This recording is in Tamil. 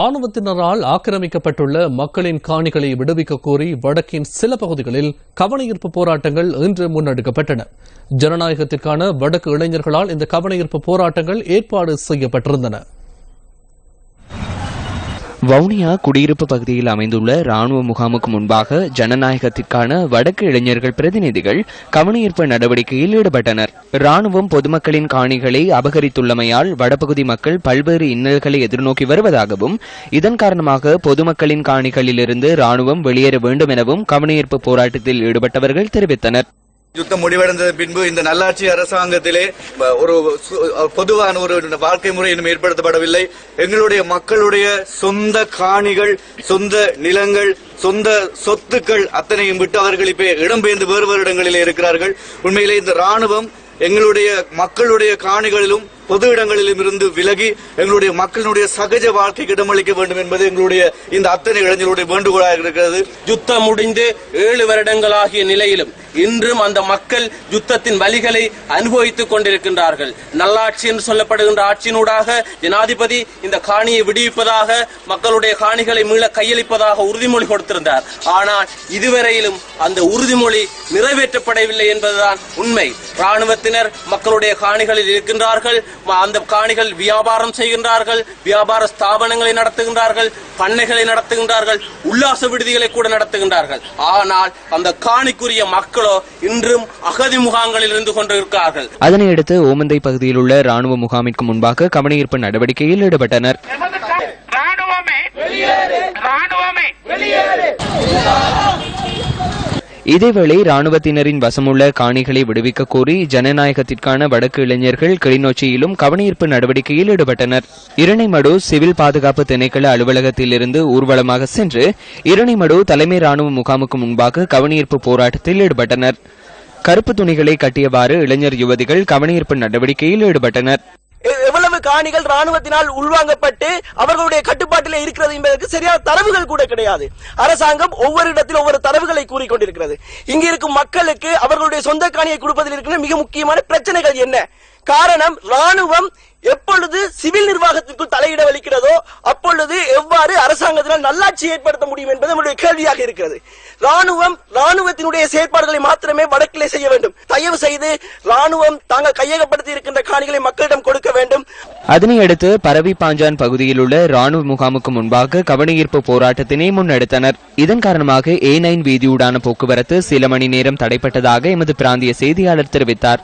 ராணுவத்தினரால் ஆக்கிரமிக்கப்பட்டுள்ள மக்களின் காணிகளை விடுவிக்க கோரி வடக்கின் சில பகுதிகளில் கவனஈர்ப்பு போராட்டங்கள் இன்று முன்னெடுக்கப்பட்டன. ஜனநாயகத்திற்கான வடக்கு இளைஞர்களால் இந்த கவனஈர்ப்பு போராட்டங்கள் ஏற்பாடு செய்யப்பட்டிருந்தன. வவுனியா குடியிருப்பு பகுதியில் அமைந்துள்ள ராணுவ முகாமுக்கு முன்பாக ஜனநாயகத்திற்கான வடக்கு இளைஞர்கள் பிரதிநிதிகள் கவனஈர்ப்பு நடவடிக்கையில் ஈடுபட்டனர். ராணுவம் பொதுமக்களின் காணிகளை அபகரித்துள்ளமையால் வடபகுதி மக்கள் பல்வேறு இன்னல்களை எதிர்நோக்கி வருவதாகவும் இதன் காரணமாக பொதுமக்களின் காணிகளிலிருந்து ராணுவம் வெளியேற வேண்டும் எனவும் கவனஈர்ப்பு போராட்டத்தில் ஈடுபட்டவர்கள் தெரிவித்தனர். யுத்தம் முடிவடைந்த பின்பு இந்த நல்லாட்சி அரசாங்கத்திலே ஒரு பொதுவான ஒரு வாழ்க்கை முறை இன்னும் ஏற்படுத்தப்படவில்லை. எங்களுடைய மக்களுடைய சொந்த காணிகள், சொந்த நிலங்கள், சொந்த சொத்துக்கள் அத்தனையும் விட்டு அவர்கள் இப்ப இடம்பெயர்ந்து வேறு வேறு இடங்களிலே இருக்கிறார்கள். உண்மையிலே இந்த ராணுவம் எங்களுடைய மக்களுடைய காணிகளிலும் பொது இடங்களிலும் இருந்து விலகி எங்களுடைய மக்களுடைய சகஜ வாழ்க்கைக்கு இடமளிக்க வேண்டும் என்பது எங்களுடைய இந்த அத்தனை இளைஞர்களுடைய வேண்டுகோளாக இருக்கிறது. யுத்தம் முடிந்து 7 வருடங்களாகிய நிலையிலும் இன்றும் அந்த மக்கள் யுத்தத்தின் வலிகளை அனுபவித்துக் கொண்டிருக்கின்றார்கள். நல்லாட்சி என்று சொல்லப்படுகின்ற ஆட்சியினூடாக ஜனாதிபதி இந்த காணியை விடுவிப்பதாக, மக்களுடைய காணிகளை மீள கையளிப்பதாக உறுதிமொழி கொடுத்திருந்தார். ஆனால் இதுவரையிலும் அந்த உறுதிமொழி நிறைவேற்றப்படவில்லை என்பதுதான் உண்மை. ராணுவத்தினர் மக்களுடைய காணிகளில் இருக்கின்றார்கள். அந்த காணிகள் வியாபாரம் செய்கின்றார்கள், வியாபார ஸ்தாபனங்களை நடத்துகின்றார்கள், பண்ணைகளை நடத்துகின்றார்கள், உல்லாச விடுதிகளை கூட நடத்துகின்றார்கள். ஆனால் அந்த காணிக்குரிய மக்களோ இன்றும் அகதி முகாம்களில் இருந்து கொண்டிருக்கிறார்கள். அதனையடுத்து ஓமந்தை பகுதியில் உள்ள ராணுவ முகாமிற்கு முன்பாக கவனஈர்ப்பு நடவடிக்கையில் ஈடுபட்டனர். இதேவேளை ராணுவத்தினரின் வசமுள்ள காணிகளை விடுவிக்க கோரி ஜனநாயகத்திற்கான வடக்கு இளைஞர்கள் கிளிநொச்சியிலும் கவனஈர்ப்பு நடவடிக்கையில் ஈடுபட்டனர். இரணைமடு சிவில் பாதுகாப்பு திணைக்கள அலுவலகத்திலிருந்து ஊர்வலமாக சென்று இரணைமடு தலைமை ராணுவ முகாமுக்கு முன்பாக கவனஈர்ப்பு போராட்டத்தில் ஈடுபட்டனர். கருப்பு துணிகளை கட்டியவாறு இளைஞர் யுவதிகள் கவனஈர்ப்பு நடவடிக்கையில் ஈடுபட்டனர். எவ்வளவு காணிகள் ராணுவத்தினால் உள்வாங்கப்பட்டு அவர்களுடைய கட்டுப்பாட்டில் இருக்கிறது என்பதற்கு சரியான தரவுகள் கூட கிடையாது. அரசாங்கம் ஒவ்வொரு இடத்தில் ஒவ்வொரு தரவுகளை கூறிக்கொண்டிருக்கிறது. இங்கு இருக்கும் மக்களுக்கு அவர்களுடைய சொந்த காணியை கொடுப்பதில் இருக்கிற மிக முக்கியமான பிரச்சனைகள் என்ன? காரணம், ராணுவம் எப்பொழுது சிவில் நிர்வாகத்திற்குள் தலையிட வலிக்கிறதோ அப்பொழுது எவ்வாறு அரசாங்கத்தினால் நல்லாட்சி ஏற்படுத்த முடியும் என்பது நம்முடைய கேள்வியாக இருக்கிறது. ராணுவத்தினுடைய செயற்பாடுகளை மாத்திரமே வடக்கிலே செய்ய வேண்டும். தயவு செய்து ராணுவம் தாங்கள் கையகப்படுத்தி இருக்கின்ற காணிகளை மக்களிடம் கொடுக்க வேண்டும். அதனையடுத்து பரவி பாஞ்சான் பகுதியில் உள்ள ராணுவ முகாமுக்கு முன்பாக கவனஈர்ப்பு போராட்டத்தினை முன்னெடுத்தனர். இதன் காரணமாக A9 வீதியூடான போக்குவரத்து சில மணி நேரம் தடைப்பட்டதாக எமது பிராந்திய செய்தியாளர் தெரிவித்தார்.